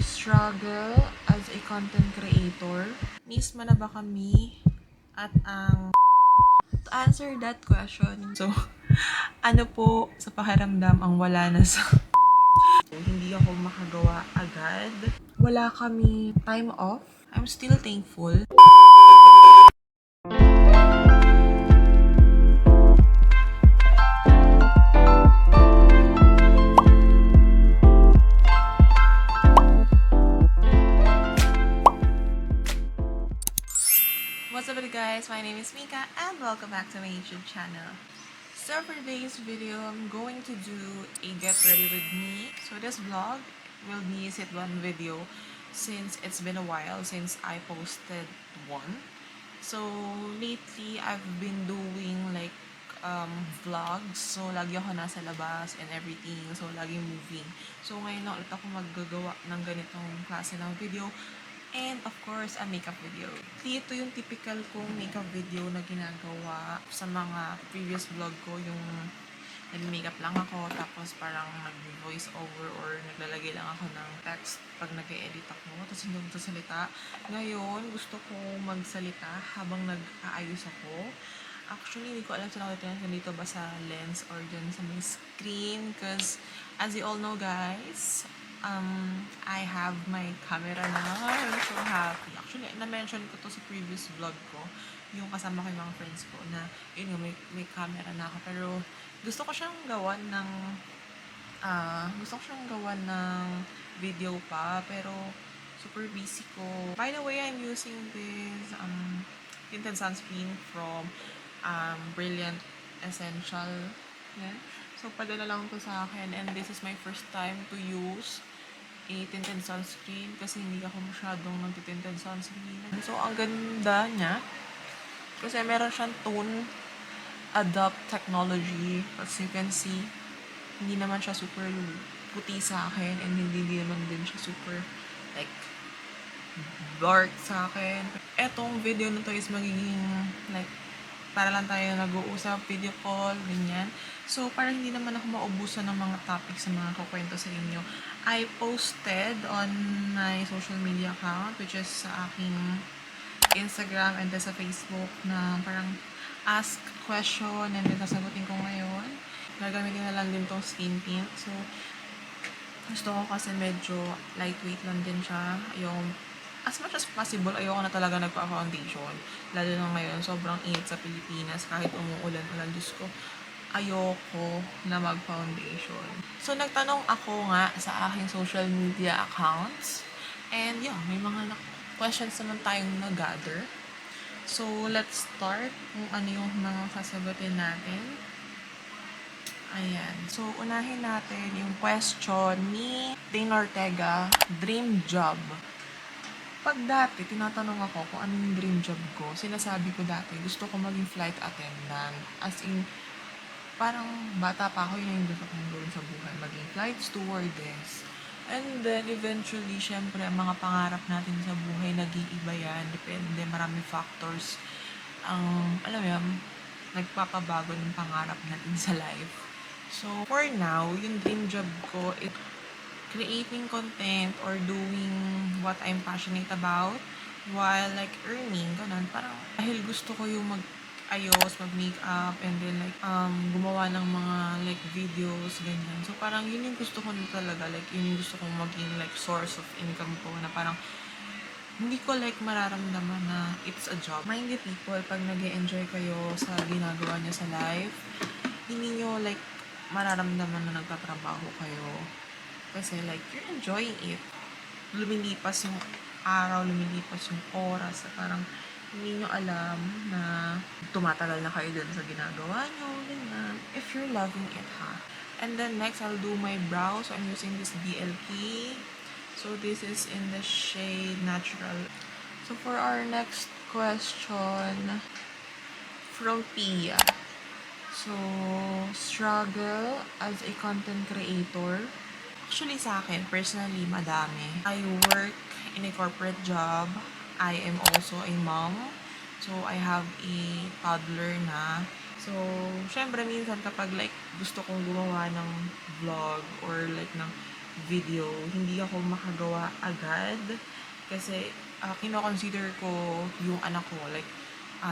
struggle as a content creator? Mismo na ba kami at ang to answer that question? So, ano po sa pakiramdam ang wala na sa hindi ako makagawa agad. Wala kami time off. I'm still thankful. What's up guys? My name is Mika and welcome back to my YouTube channel. So for today's video, I'm going to do a get ready with me. So this vlog will be sit one video since it's been a while since I posted one. So lately, I've been doing like vlogs. So lagi ako nasa labas and everything. So lagi moving. So ngayon na ulit ako maggagawa ng ganitong klase ng video. And of course, a makeup video. Ito yung typical kong makeup video na ginagawa sa mga previous vlog ko. Yung nag-makeup lang ako, tapos parang nag-voice over or naglalagay lang ako ng text pag nag-edit ako, tapos hindi ako magsasalita. Ngayon, gusto ko magsalita habang nag-aayos ako. Actually, hindi ko alam sa nakatinan dito ba sa lens or dyan sa may screen. Because, as you all know guys, I have my camera na. I'm so happy. Actually, na-mention ko to sa previous vlog ko. Yung kasama ko yung mga friends ko na, yun nga, may camera na ako. Pero, gusto ko siyang gawan ng, video pa. Pero, super busy ko. By the way, I'm using this, tinted sunscreen from, Brilliant Essential. Yeah. So, padala lang to sa akin. And this is my first time to use a tinted sunscreen kasi hindi ako masyadong nagtitinted sunscreen. So, ang ganda niya kasi meron siyang tone adapt technology. As you can see, hindi naman siya super puti sa akin and hindi naman din siya super like dark sa akin. Etong video na to is magiging like para lang tayo nag-uusap, video call, ganyan. So, para hindi naman ako maubusan ng mga topics sa mga kukwento sa inyo, I posted on my social media account, which is sa aking Instagram and then sa Facebook na parang ask question and then sasagutin ko ngayon. Gagamitin na lang din tong skin tint. So, gusto ko kasi medyo lightweight lang din siya. Yung as much as possible, ayoko na talaga nagpa-foundation. Lalo na ngayon, sobrang init sa Pilipinas. Kahit umuulan-ulan, Diyos ko, ayoko na mag-foundation. So, nagtanong ako nga sa aking social media accounts. And yeah, may mga questions naman tayong nag-gather. So, let's start kung ano yung mga sasagutin natin. Ayan. So, unahin natin yung question ni Dane Ortega, dream job. Pag dati, tinatanong ako kung ano yung dream job ko, sinasabi ko dati, gusto ko maging flight attendant. As in, parang bata pa ako, yun yung gusto kong gawin sa buhay, maging flight stewardess. And then, eventually, syempre, ang mga pangarap natin sa buhay, nag-iiba yan. Depende, marami factors. Alam mo yan, nagpapabago ng pangarap natin sa life. So, for now, yung dream job ko, creating content or doing what I'm passionate about while like earning, ganun. Parang dahil gusto ko yung mag-ayos, mag-makeup, and then like gumawa ng mga like videos, ganyan. So parang yun yung gusto ko na talaga, like yun yung gusto kong maging like source of income ko na parang hindi ko like mararamdaman na it's a job. Mind you people, pag nag-e-enjoy kayo sa ginagawa niyo sa life, hindi nyo like mararamdaman na nagtatrabaho kayo. Kasi like, you're enjoying it. Lumilipas yung araw, lumilipas yung oras. Parang hindi nyo alam na tumatagal na kayo dun sa ginagawa nyo. Ganyan. If you're loving it, ha? And then next, I'll do my brow. So, I'm using this BLK. So, this is in the shade Natural. So, for our next question, from Pia. So, struggle as a content creator. Actually sa akin, personally, madami. I work in a corporate job. I am also a mom. So, I have a toddler na. So, syempre minsan kapag like gusto kong gumawa ng vlog or like ng video. Hindi ako makagawa agad kasi kino-consider ko yung anak ko like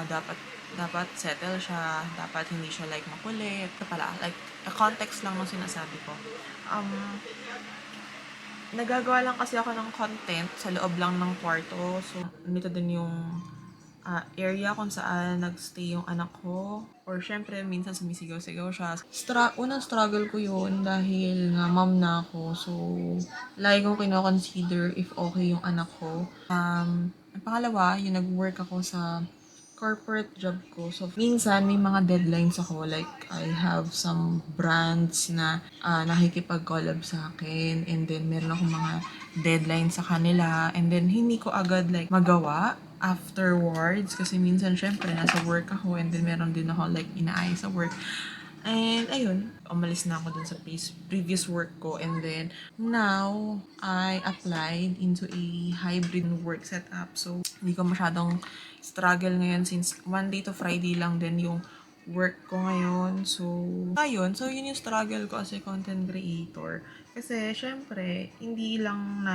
dapat dapat settle siya, dapat hindi siya like makulit. Ito pala, like context lang ng sinasabi ko. Nagagawa lang kasi ako ng content sa loob lang ng kwarto. So, nito din yung area kung saan nagstay yung anak ko. Or syempre, minsan sumisigaw-sigaw siya. Unang struggle ko yun dahil nga mom na ako. So, lagi kong kino-consider if okay yung anak ko. Ang pangalawa, yung nag-work ako sa corporate job ko. So, minsan may mga deadlines ako. Like, I have some brands na nakikipag-collab sa akin. And then, meron akong mga deadlines sa kanila. And then, hindi ko agad like magawa afterwards. Kasi minsan, syempre, nasa work ako. And then, meron din ako like inaayos sa work. And ayun, umalis na ako dun sa previous work ko. And then, now, I applied into a hybrid work setup. So, hindi ko masyadong struggle ngayon since Monday to Friday lang din yung work ko ngayon. So, ayun. So, yun yung struggle ko as a content creator. Kasi, syempre, hindi lang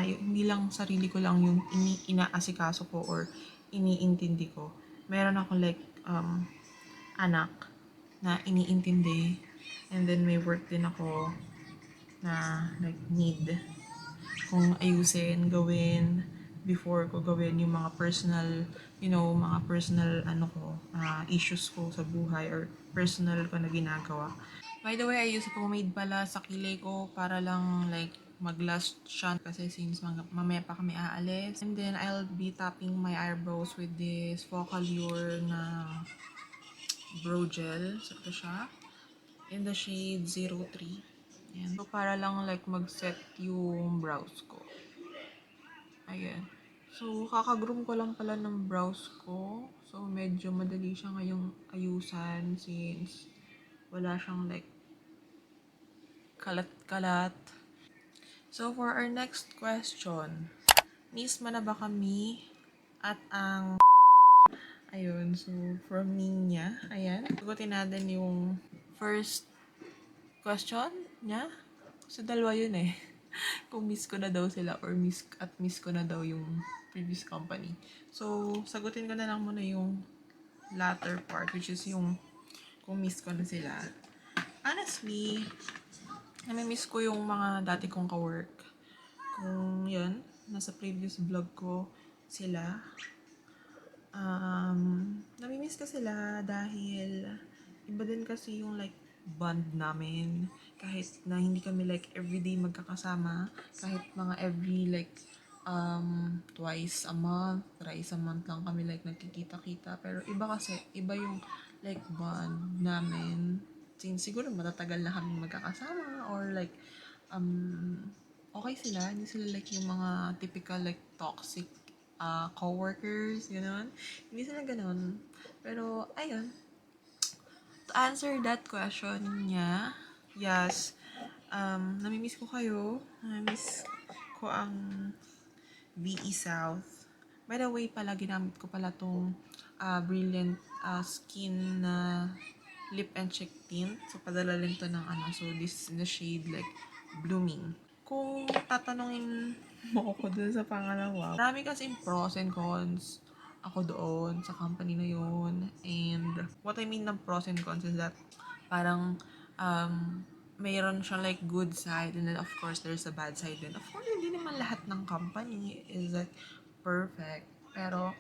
sarili ko lang yung inaasikaso ko or iniintindi ko. Meron ako like, anak na iniintindi. And then may work din ako na like need kung ayusin, gawin before ko gawin yung mga personal, mga personal issues ko sa buhay or personal ko na ginagawa. By the way, I used pomade pala sa kilay ko para lang like mag-last siya kasi since mamaya pa kami aalis. And then I'll be tapping my eyebrows with this Focallure na brow gel. So, ito siya. In the shade 03. Ayan. So, para lang like mag-set yung brows ko. Ayan. So, kaka-groom ko lang pala ng brows ko. So, medyo madali siya ngayong ayusan since wala siyang like kalat-kalat. So, for our next question, miss mo na ba kami at ang ayun, so from Ninya, ayan. Sagutin natin yung first question niya. So, dalawa yun eh. Kung miss ko na daw sila or miss ko na daw yung previous company. So, sagutin ko na lang muna yung latter part, which is yung kung miss ko na sila. Honestly, nami-miss ko yung mga dati kong ka-work. Kung yun, nasa previous vlog ko sila. Nami-miss ko sila dahil iba din kasi yung like bond namin. Kahit na hindi kami like everyday magkakasama, kahit mga every like twice a month, thrice a month lang kami like nagkikita-kita. Pero iba kasi, iba yung like bond namin. Since siguro matatagal na kami magkakasama or like okay sila, hindi sila like yung mga typical like toxic co-workers, gano'n. Hindi sila gano'n. Pero, ayun. To answer that question niya, yes, namimiss ko kayo. Namimiss ko ang VE South. By the way pala, ginamit ko pala tong Brilliant Skin na lip and cheek tint. So, padala rin to ng So, this is in the shade like Blooming. Kung tatanungin mo ako dun sa pangalawa, marami kasing pros and cons ako doon sa company na yun. And what I mean ng pros and cons is that parang mayroon siyang like good side and then of course there's a bad side din. Of course, hindi naman lahat ng company is like perfect. Pero,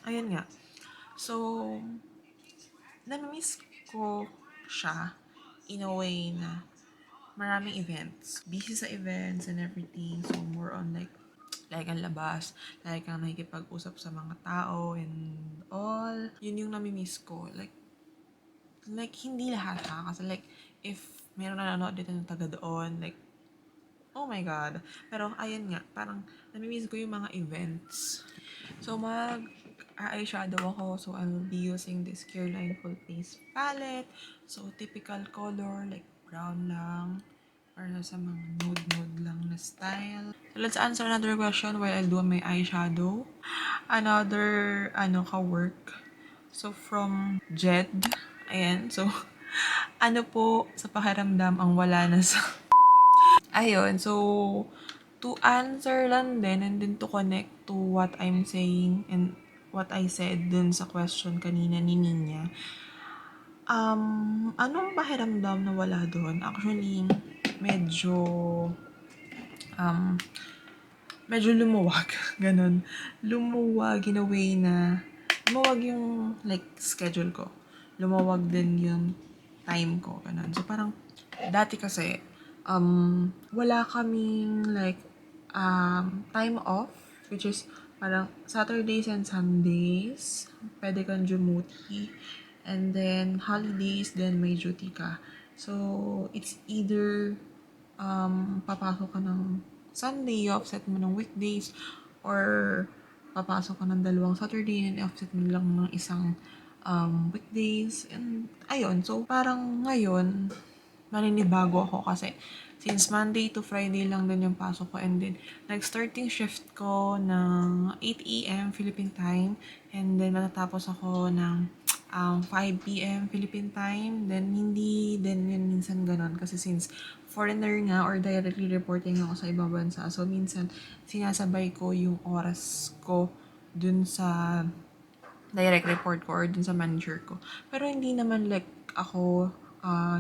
ayun nga. So, nami-miss ko siya in a way na maraming events. Busy sa events and everything. So, more on like ang labas, like ang nakikipag-usap sa mga tao and all. Yun yung nami-miss ko. Like hindi lahat ha. Kasi like, if meron na nanonood dito ng taga doon, like, oh my God. Pero, ayun nga, parang nami-miss ko yung mga events. So, eyeshadow ako. So, I'll be using this Careline Full Face Palette. So, typical color, like brown lang. Para sa mga nude-nude lang na style. So, let's answer another question while I'll do my eyeshadow. Another, ka-work. So, from Jed. Ayan. So, ano po sa pakiramdam ang wala na sa Ayun, so to answer lang din and then to connect to what I'm saying and what I said dun sa question kanina ni Ninya. Anong pakiramdam na wala dun? Actually, medyo, um, medyo lumuwag, ganun. Lumuwag in a way na, lumuwag yung, like, schedule ko. Lumuwag din yung time ko, ganun. So, parang, dati kasi, wala kaming, like, time off, which is, parang, Saturdays and Sundays, pwede kang dumuti. And then, holidays, then may duty ka. So, it's either papasok ka ng Sunday, i-offset mo ng weekdays, or papasok ka ng dalawang Saturday and i-offset mo lang ng isang weekdays. And ayun, so parang ngayon, naninibago ako kasi since Monday to Friday lang din yung pasok ko, and then nag-starting shift ko ng 8 a.m. Philippine time, and then matatapos ako ng 5 p.m. Philippine time. Then hindi din yun minsan ganun kasi since foreigner nga or directly reporting ako sa ibang bansa, so minsan sinasabay ko yung oras ko dun sa direct report ko or dun sa manager ko. Pero hindi naman like ako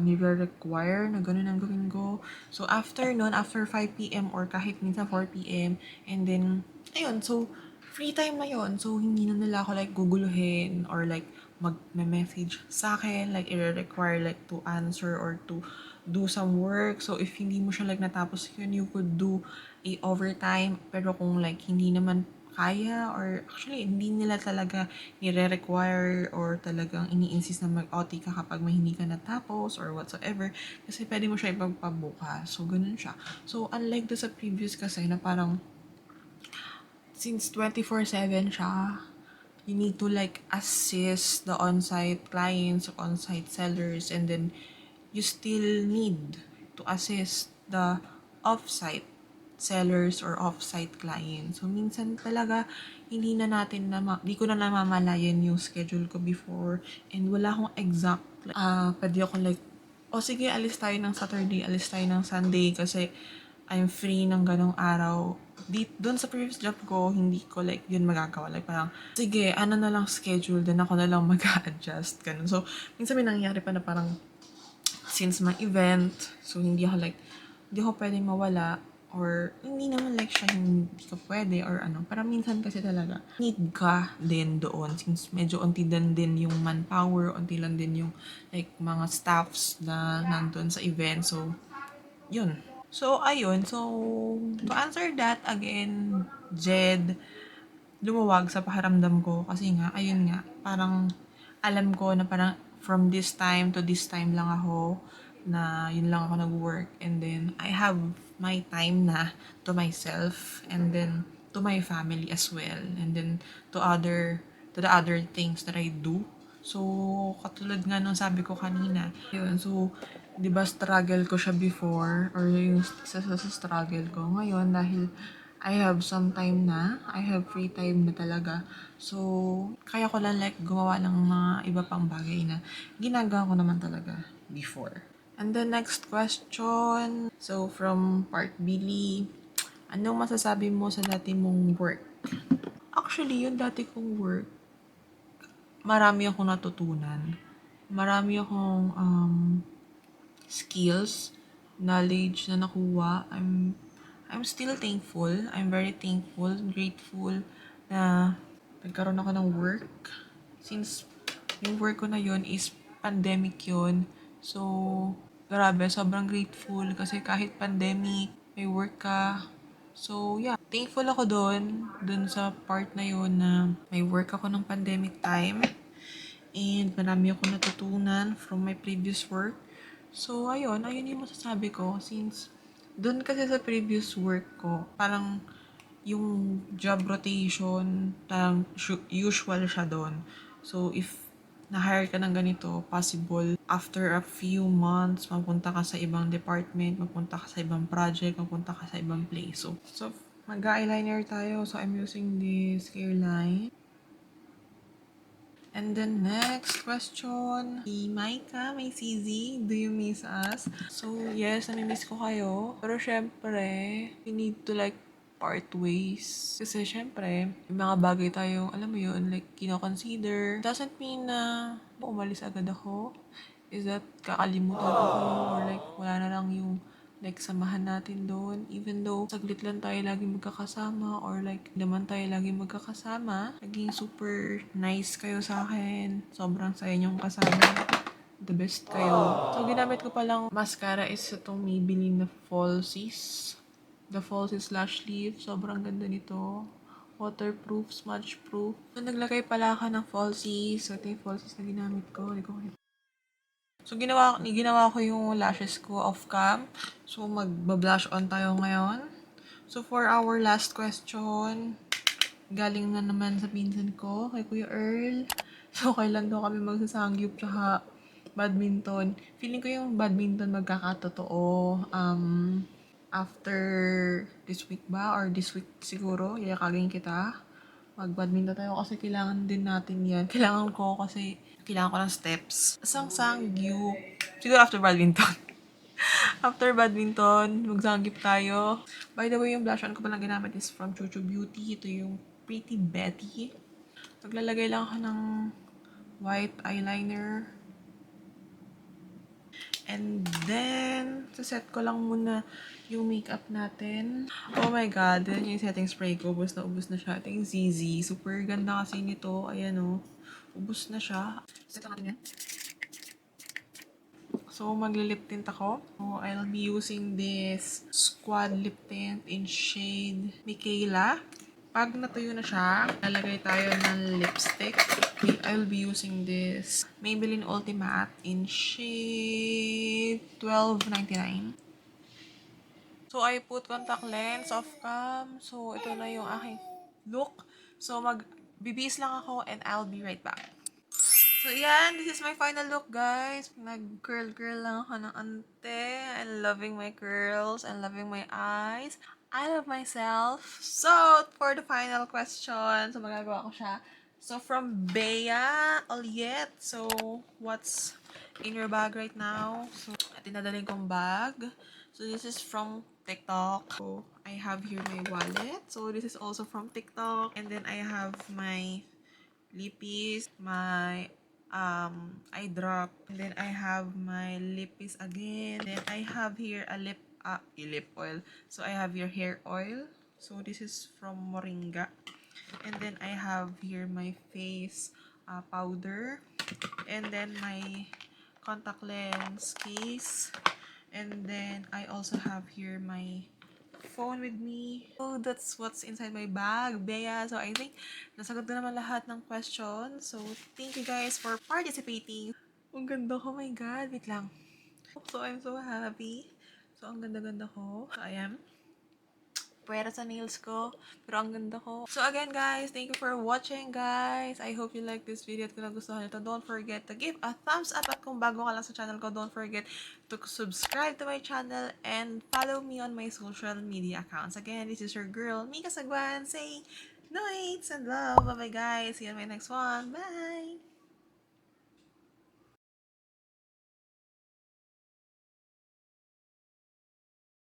nire-require na ganun ang gawin ko. So, after nun, after 5 p.m. or kahit minsan 4 p.m. and then, ayun, so, free time na yun. So, hindi na nila ako like guguluhin or like mag-message sa akin, like i-require like to answer or to do some work. So, if hindi mo siya like natapos yun, you could do a overtime. Pero kung like hindi naman kaya or actually hindi nila talaga nire-require or talagang ini-insist na mag-OT ka kapag may hindi ka natapos or whatsoever, kasi pwede mo siya ipagpabukas. So, ganun siya. So, unlike do sa previous kasi na parang since 24/7 siya, you need to like assist the on-site clients, on-site sellers, and then you still need to assist the off-site sellers or off-site clients. So, minsan talaga, di ko na namamalayan yung schedule ko before, and wala akong exact, pwede ako like, sige, alis tayo ng Saturday, alis tayo ng Sunday, kasi I'm free ng ganong araw. Doon sa previous job ko, hindi ko like yun magagawa. Like parang, sige, ano na lang schedule, then ako na lang mag-adjust. Ganun. So, minsan may nangyari pa na parang, since may event, so hindi ako pwedeng mawala, or hindi naman like siya hindi ka pwede or ano. Parang minsan kasi talaga, need ka din doon since medyo unti din yung manpower, unti lang din yung like mga staffs na nandun sa event. So, yun. So, ayun. So, to answer that again, Jed, lumuwag sa pakiramdam ko kasi nga, ayun nga, parang alam ko na parang from this time to this time lang ako na yun lang ako nag-work, and then I have my time na to myself, and then to my family as well, and then to the other things that I do. So, katulad nga nung sabi ko kanina, yun, so, di ba struggle ko siya before, or yung sa struggle ko ngayon, dahil I have some time na, I have free time na talaga. So, kaya ko lang like gumawa ng mga iba pang bagay na ginagawa ko naman talaga before. And the next question, so from Part Billy, anong masasabi mo sa dati mong work? Actually, yung dati kong work, marami akong natutunan. Marami akong skills, knowledge na nakuha. I'm still thankful. I'm very thankful, grateful na nagkaroon ako ng work. Since yung work ko na yun is pandemic yun. So, grabe, sobrang grateful kasi kahit pandemic, may work ka. So, yeah, thankful ako dun sa part na yun na may work ako ng pandemic time. And marami akong natutunan from my previous work. So, ayun yung masasabi ko since doon kasi sa previous work ko, parang yung job rotation, parang usual siya doon. So, if na-hire ka ng ganito, possible after a few months, mapunta ka sa ibang department, mapunta ka sa ibang project, mapunta ka sa ibang place. So mag-eyeliner tayo. So, I'm using this Careline. And then next question, si Maika, may CZ, do you miss us? So yes, namimiss ko kayo. Pero syempre, we need to like part ways. Kasi syempre, may mga bagay tayong, alam mo yun, like, kino-consider. Doesn't mean na umalis agad ako. Is that kakalimutan ako or like wala na lang yung like samahan natin doon. Even though saglit lang tayo lagi magkakasama or like hindi naman tayo lagi magkakasama. Naging super nice kayo sa akin. Sobrang saya niyong kasama. The best kayo. So, ginamit ko palang mascara is itong Maybelline na Falsies. The Falsies Lash Lift. Sobrang ganda nito. Waterproof, smudge proof. So, naglagay pala ka ng Falsies. So, ito yung Falsies na ginamit ko. Hindi ko So, ginawa ko yung lashes ko off cam. So, mag-blush on tayo ngayon. So, for our last question, galing na naman sa pinsan ko, kay Kuya Earl. So, kailan daw kami magsasangyup tsaka badminton. Feeling ko yung badminton magkakatotoo after this week ba? Or this week siguro, yayakagin kita. Mag-badminton tayo kasi kailangan din natin yan. Kailangan ko ng steps. Sangyup. Siguro after badminton. After badminton, magsanggip tayo. By the way, yung blush on ko palang ginamit is from Chuchu Beauty. Ito yung Pretty Betty. Maglalagay lang ako ng white eyeliner. And then, set ko lang muna yung makeup natin. Oh my god, then yung setting spray ko, ubos na siya. Ito yung ZZ. Super ganda kasi nito. Ayan o. Ubos na siya. Set lang natin yan. So, magli-lip tint ako. So, I'll be using this Squad Lip Tint in shade Michaela. Pag natuyo na siya, lalagay tayo ng lipstick. I'll be using this Maybelline Ultimate in shade 1299. So, I put contact lens off cam. So, ito na yung aking look. So, bibis lang ako and I'll be right back. So, yan. This is my final look, guys. Nag-curl lang ako ng ante. I'm loving my curls. I'm loving my eyes. I love myself. So, for the final question, so magagawa ko siya. So, from Bea Oliet. So, what's in your bag right now? So, tinadaling kong bag. So, this is from TikTok. So, I have here my wallet. So, this is also from TikTok. And then, I have my lippies, my eye drop, and then I have my lippies again. Then I have here a lip oil. So I have your hair oil. So this is from Moringa. And then I have here my face powder. And then my contact lens case. And then I also have here my phone with me. So that's what's inside my bag, Bea. So I think nasagot na naman lahat ng questions. So thank you guys for participating. Ang ganda ko, my God. Wait lang. So I'm so happy. So ang ganda-ganda ko. So I am. Pwera sa nails ko. Pero ang ganda ko. So again guys, thank you for watching guys. I hope you like this video at kung nagustuhan nito, don't forget to give a thumbs up at kung bago ka lang sa channel ko, don't forget to subscribe to my channel and follow me on my social media accounts. Again, this is your girl, Mika Sagwan, saying no hates and love. Bye bye guys. See you in my next one. Bye!